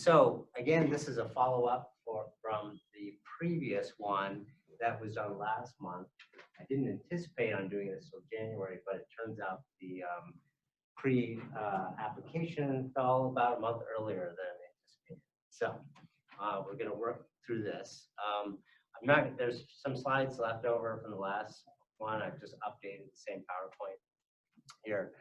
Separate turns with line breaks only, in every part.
So again, this is a follow-up from the previous one that was done last month. I didn't anticipate on doing this till January, but it turns out the pre-application fell about a month earlier than anticipated. So we're going to work through this. There's some slides left over from the last one. I've just updated the same PowerPoint here.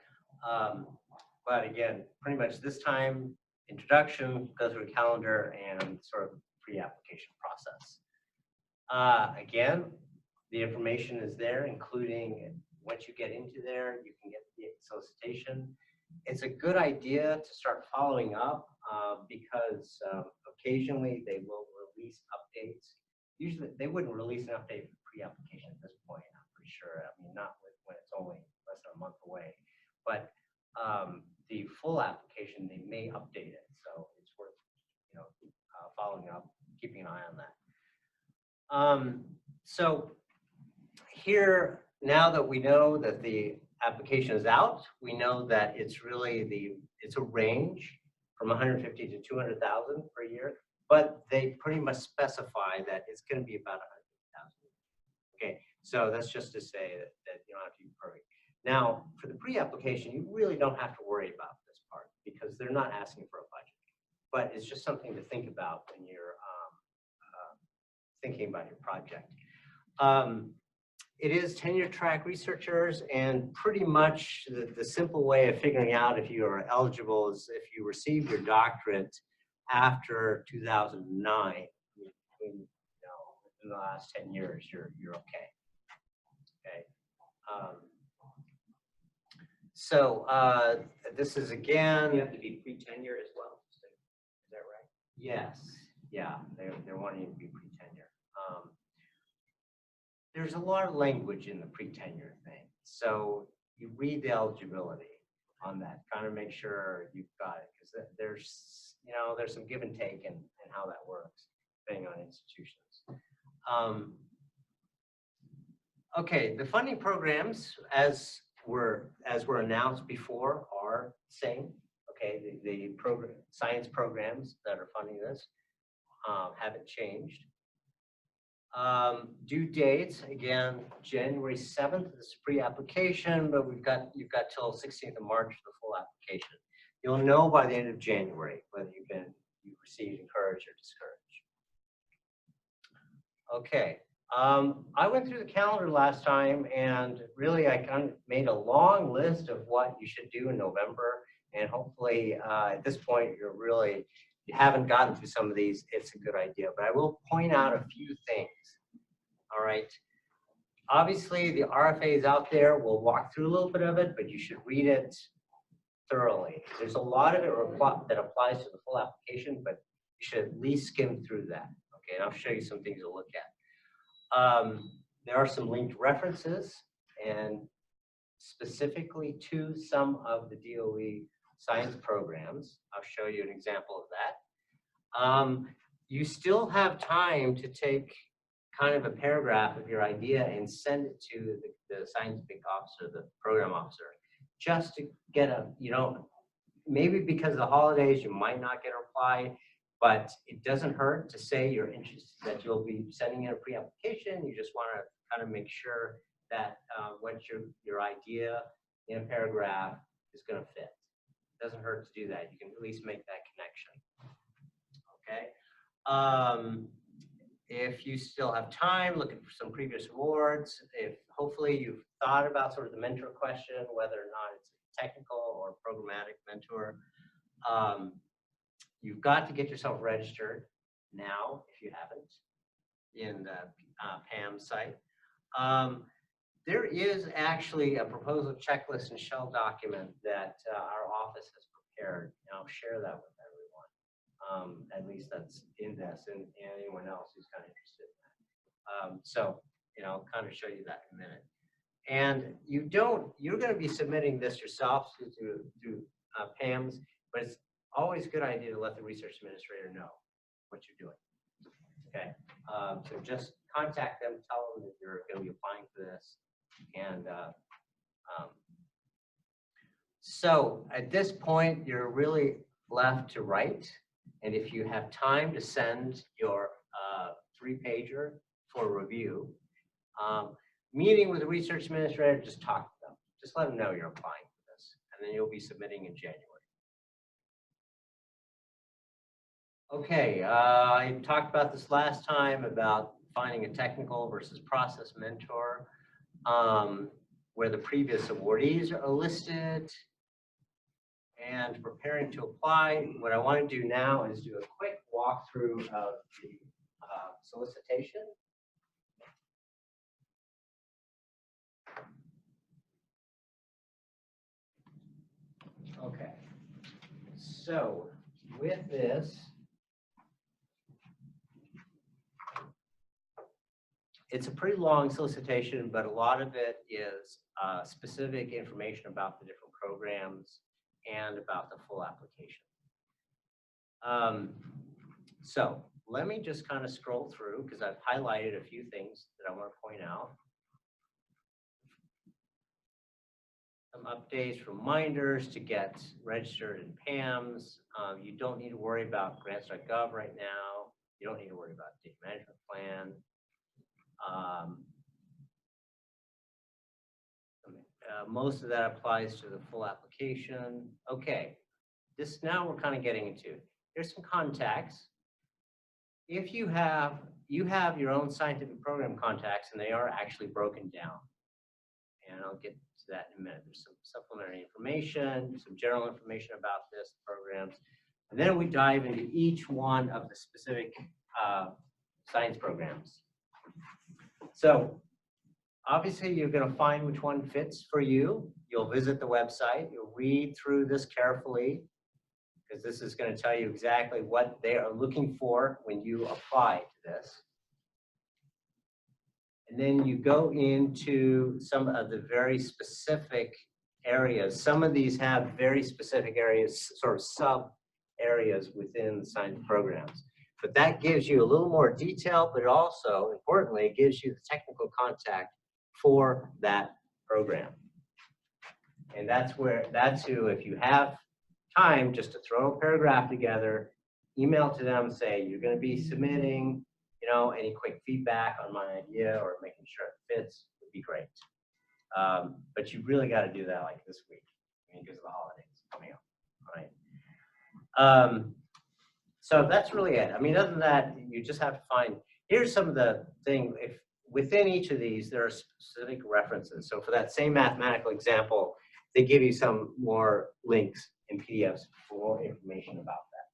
But again, pretty much this time, introduction, go through a calendar, and sort of pre-application process. Again, the information is there, including once you get into there, you can get the solicitation. It's a good idea to start following up because occasionally they will release updates. Usually they wouldn't release an update for pre-application at this point, I'm pretty sure. I mean, not when it's only less than a month away. But the full application, they may update it. So it's worth following up, keeping an eye on that. So here, now that we know that the application is out, we know that it's really it's a range from 150 to 200,000 per year, but they pretty much specify that it's going to be about 150,000. Okay, so that's just to say that you don't have to be perfect. Now, for the pre-application, you really don't have to worry about this part because they're not asking for a budget, but it's just something to think about when you're thinking about your project. It is tenure track researchers, and pretty much the simple way of figuring out if you are eligible is if you received your doctorate after 2009. In the last 10 years, you're okay. Okay. So this is again.
You have to be pre-tenure as well. Is that right?
Yes. Yeah. They're wanting you to be pre-tenure. There's a lot of language in the pre-tenure thing. So you read the eligibility on that, kind of make sure you've got it, because there's some give and take in how that works, depending on institutions. Okay, the funding programs, as were announced before, are the same. Okay, the science programs that are funding this haven't changed. Due dates, again, January 7th is pre-application, but you've got till 16th of March for the full application. You'll know by the end of January whether you received encouraged or discouraged. Okay, I went through the calendar last time, and really I kind of made a long list of what you should do in November, and hopefully at this point you haven't gotten through some of these, it's a good idea. But I will point out a few things. All right. Obviously, the RFA is out there. We'll walk through a little bit of it, but you should read it thoroughly. There's a lot of it that applies to the full application, but you should at least skim through that. Okay, and I'll show you some things to look at. There are some linked references, and specifically to some of the DOE science programs. I'll show you an example of that. You still have time to take kind of a paragraph of your idea and send it to the scientific officer, the program officer, just to get maybe because of the holidays, you might not get a reply, but it doesn't hurt to say you're interested, that you'll be sending in a pre-application. You just want to kind of make sure that what your idea in a paragraph is going to fit. Doesn't hurt to do that. You can at least make that connection. Okay. If you still have time, looking for some previous awards. If hopefully you've thought about sort of the mentor question, whether or not it's a technical or programmatic mentor. You've got to get yourself registered now if you haven't in the PAM site. There is actually a proposal checklist and shell document that our office has prepared, and I'll share that with everyone. At least that's in this, and anyone else who's kind of interested in that. So, I'll kind of show you that in a minute. And you're going to be submitting this yourself through PAMs, but it's always a good idea to let the research administrator know what you're doing. Okay, so just contact them, tell them that you're going to be applying for this. And so at this point, you're really left to write And if you have time to send your 3-pager for review, meeting with the research administrator, just talk to them. Just let them know you're applying for this, and then you'll be submitting in January. Okay, I talked about this last time about finding a technical versus process mentor, where the previous awardees are listed, and preparing to apply. What I want to do now is do a quick walkthrough of the solicitation. Okay, so with this, it's a pretty long solicitation, but a lot of it is specific information about the different programs and about the full application. So let me just kind of scroll through because I've highlighted a few things that I want to point out. Some updates, reminders to get registered in PAMS. You don't need to worry about grants.gov right now. You don't need to worry about data management plan. Most of that applies to the full application. Okay, this now we're kind of getting into. Here's some contacts. If you have your own scientific program contacts, and they are actually broken down. And I'll get to that in a minute. There's some supplementary information, some general information about this programs. And then we dive into each one of the specific science programs. So obviously you're going to find which one fits for you. You'll visit the website. You'll read through this carefully because this is going to tell you exactly what they are looking for when you apply to this. And then you go into some of the very specific areas. Some of these have very specific areas, sort of sub areas within the science programs. But that gives you a little more detail, but it also, importantly, gives you the technical contact for that program. And that's who, if you have time just to throw a paragraph together, email to them, say you're going to be submitting, you know, any quick feedback on my idea or making sure it fits would be great. But you really got to do that like this week, I mean, because of the holidays coming up, right? So that's really it. I mean, other than that, you just have to find, here's some of the things, if within each of these, there are specific references. So for that same mathematical example, they give you some more links in PDFs for more information about that.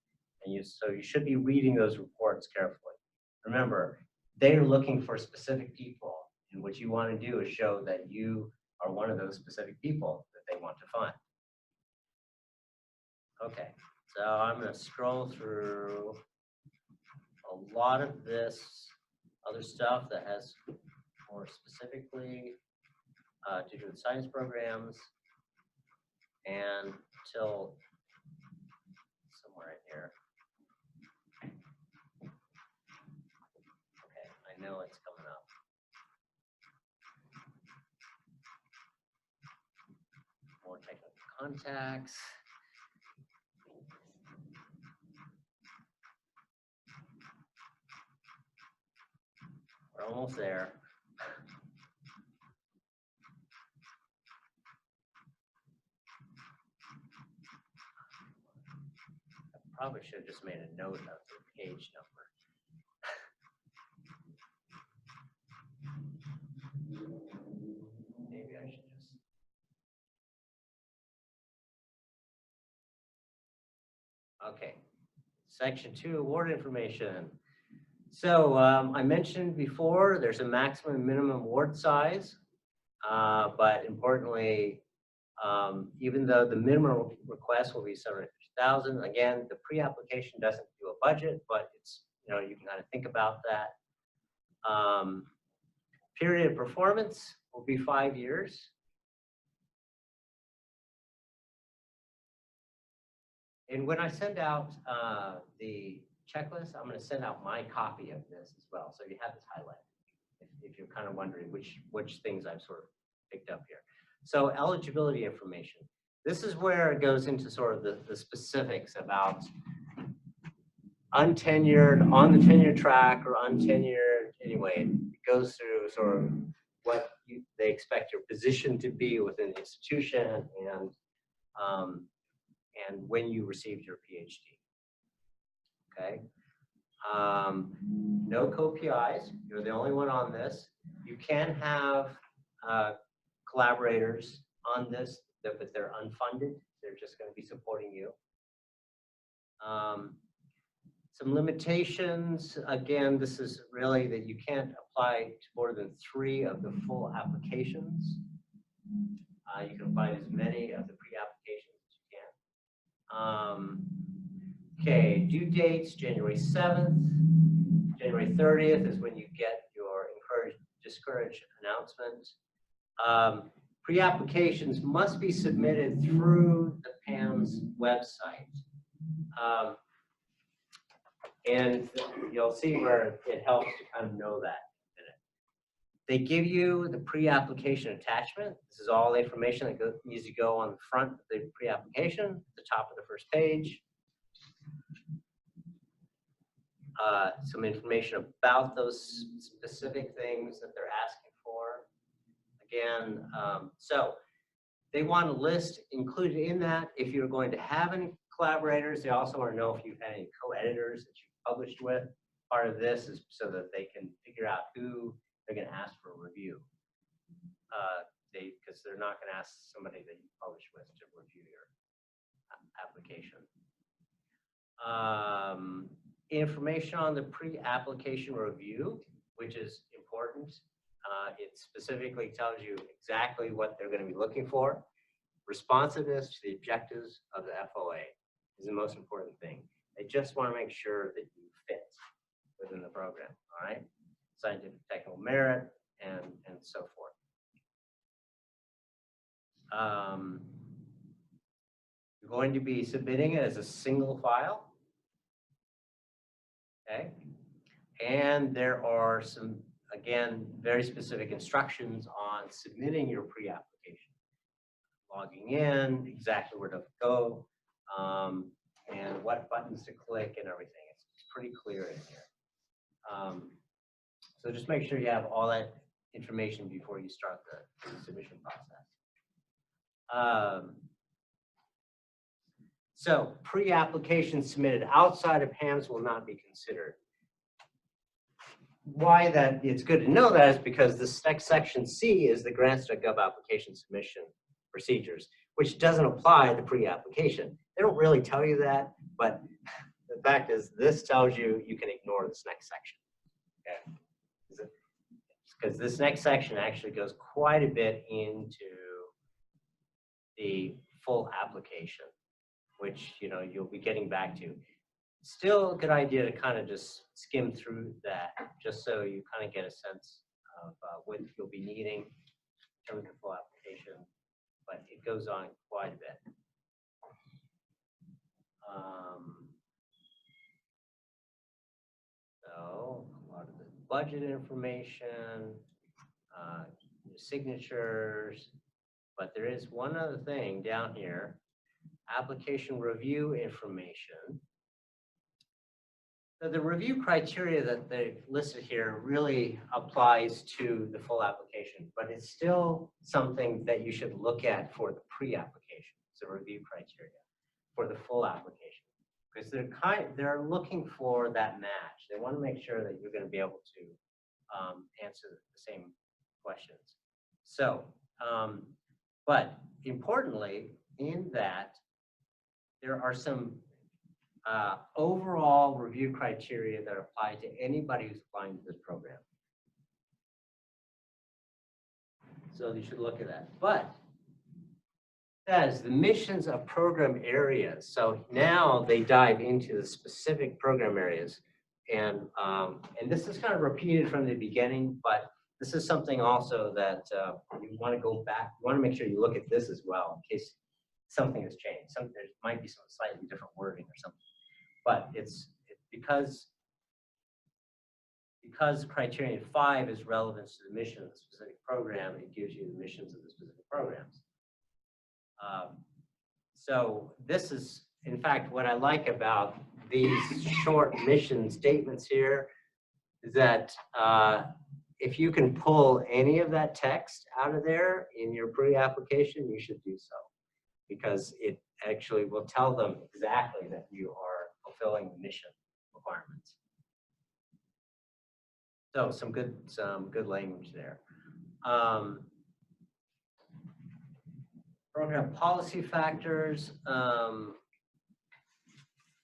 And so you should be reading those reports carefully. Remember, they're looking for specific people, and what you want to do is show that you are one of those specific people that they want to find. Okay, so I'm going to scroll through a lot of this other stuff that has more specifically to do with science programs, and till somewhere in here. Okay, I know it's coming up. More technical contacts. We're almost there. I probably should have just made a note of the page number. Maybe I should just. Okay, section 2, award information. So I mentioned before, there's a maximum and minimum award size, but importantly, even though the minimum request will be $750,000, again, the pre-application doesn't do a budget, but it's, you know, you can kind of think about that. Period of performance will be 5 years. And when I send out the checklist, I'm going to send out my copy of this as well, so you have this highlighted if you're kind of wondering which things I've sort of picked up here. So eligibility information. This is where it goes into sort of the specifics about untenured, on the tenure track, or untenured, anyway, it goes through sort of what they expect your position to be within the institution and when you received your PhD. Okay. No co-PIs. You're the only one on this. You can have collaborators on this, but they're unfunded. They're just going to be supporting you. Some limitations, again, this is really that you can't apply to more than 3 of the full applications. You can apply to as many of the pre-applications as you can. Okay, due dates, January 7th. January 30th is when you get your discouraged announcement. Pre-applications must be submitted through the PAM's website. And you'll see where it helps to kind of know that in a minute. They give you the pre-application attachment. This is all the information that needs to go on the front of the pre-application, the top of the first page. Some information about those specific things that they're asking for. Again, so they want a list included in that. If you're going to have any collaborators, they also want to know if you've had any co-editors that you've published with. Part of this is so that they can figure out who they're going to ask for a review. Because they're not going to ask somebody that you published with to review your application. Information on the pre-application review, which is important. It specifically tells you exactly what they're going to be looking for. Responsiveness to the objectives of the FOA is the most important thing. They just want to make sure that you fit within the program, all right? Scientific technical merit and so forth. You're going to be submitting it as a single file. Okay, and there are some, again, very specific instructions on submitting your pre-application. Logging in, exactly where to go, and what buttons to click and everything. It's pretty clear in here. So just make sure you have all that information before you start the submission process. So pre-application submitted outside of PAMS will not be considered. Why that it's good to know that is because this next section C is the grants.gov application submission procedures, which doesn't apply to pre-application. They don't really tell you that, but the fact is this tells you you can ignore this next section. Okay? Because this next section actually goes quite a bit into the full application, which you'll be getting back to. Still a good idea to kind of just skim through that, just so you kind of get a sense of what you'll be needing in terms of the full application. But it goes on quite a bit. So a lot of the budget information, signatures, but there is one other thing down here. Application review information. So the review criteria that they've listed here really applies to the full application, but it's still something that you should look at for the pre-application. It's a review criteria for the full application, because they're looking for that match. They want to make sure that you're going to be able to answer the same questions. So, but importantly, in that, there are some overall review criteria that apply to anybody who's applying to this program. So you should look at that. But that is the missions of program areas. So now they dive into the specific program areas. And this is kind of repeated from the beginning, but this is something also that you want to go back. You want to make sure you look at this as well in case something has changed. There might be some slightly different wording or something. But it's because criterion 5 is relevant to the mission of the specific program, it gives you the missions of the specific programs. So this is in fact, what I like about these short mission statements here is that if you can pull any of that text out of there in your pre-application, you should do so, because it actually will tell them exactly that you are fulfilling the mission requirements. So some good language there. Program policy factors.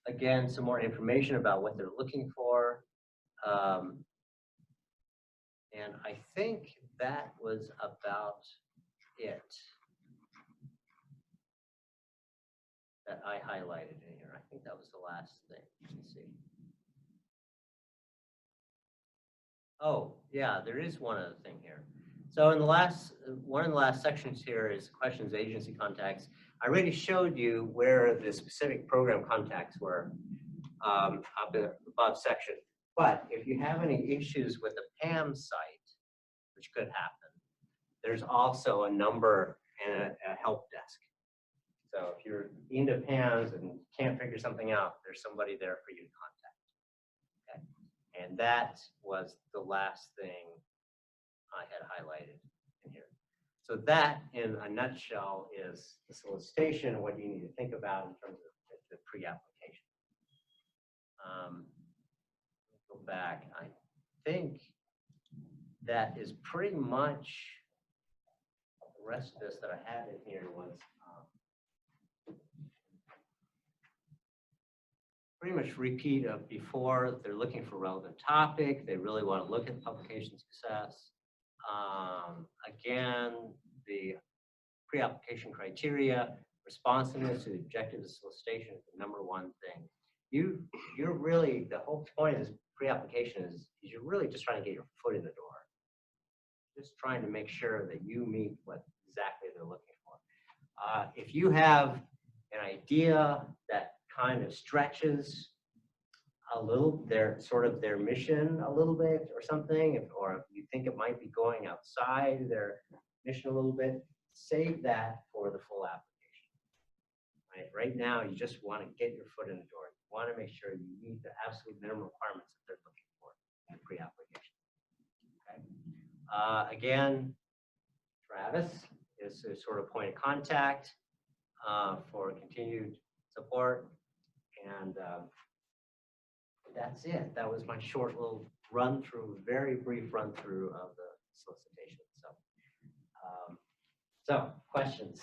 Again, some more information about what they're looking for. And I think that was about it that I highlighted in here. I think that was the last thing. Let's see. Oh, yeah, there is one other thing here. So in the last, one of the last sections here is questions, agency contacts. I already showed you where the specific program contacts were up above section. But if you have any issues with the PAM site, which could happen, there's also a number and a help desk. So if you're into PAMs and can't figure something out, there's somebody there for you to contact. Okay. And that was the last thing I had highlighted in here. So that, in a nutshell, is the solicitation and what you need to think about in terms of the pre-application. Go back. I think that is pretty much the rest of this that I had in here was pretty much repeat of before. They're looking for relevant topic. They really want to look at publication success. Again, the pre-application criteria, responsiveness to the objective of solicitation is the number one thing. You're really, the whole point of this pre-application is you're really just trying to get your foot in the door. Just trying to make sure that you meet what exactly they're looking for. If you have an idea that kind of stretches a little their mission a little bit or something, or if you think it might be going outside their mission a little bit, save that for the full application. Right now, you just want to get your foot in the door. You want to make sure you meet the absolute minimum requirements that they're looking for in the pre-application. Okay. Again, Travis is a sort of point of contact for continued support. And that's it. That was my short little run through, very brief run through of the solicitation. So questions?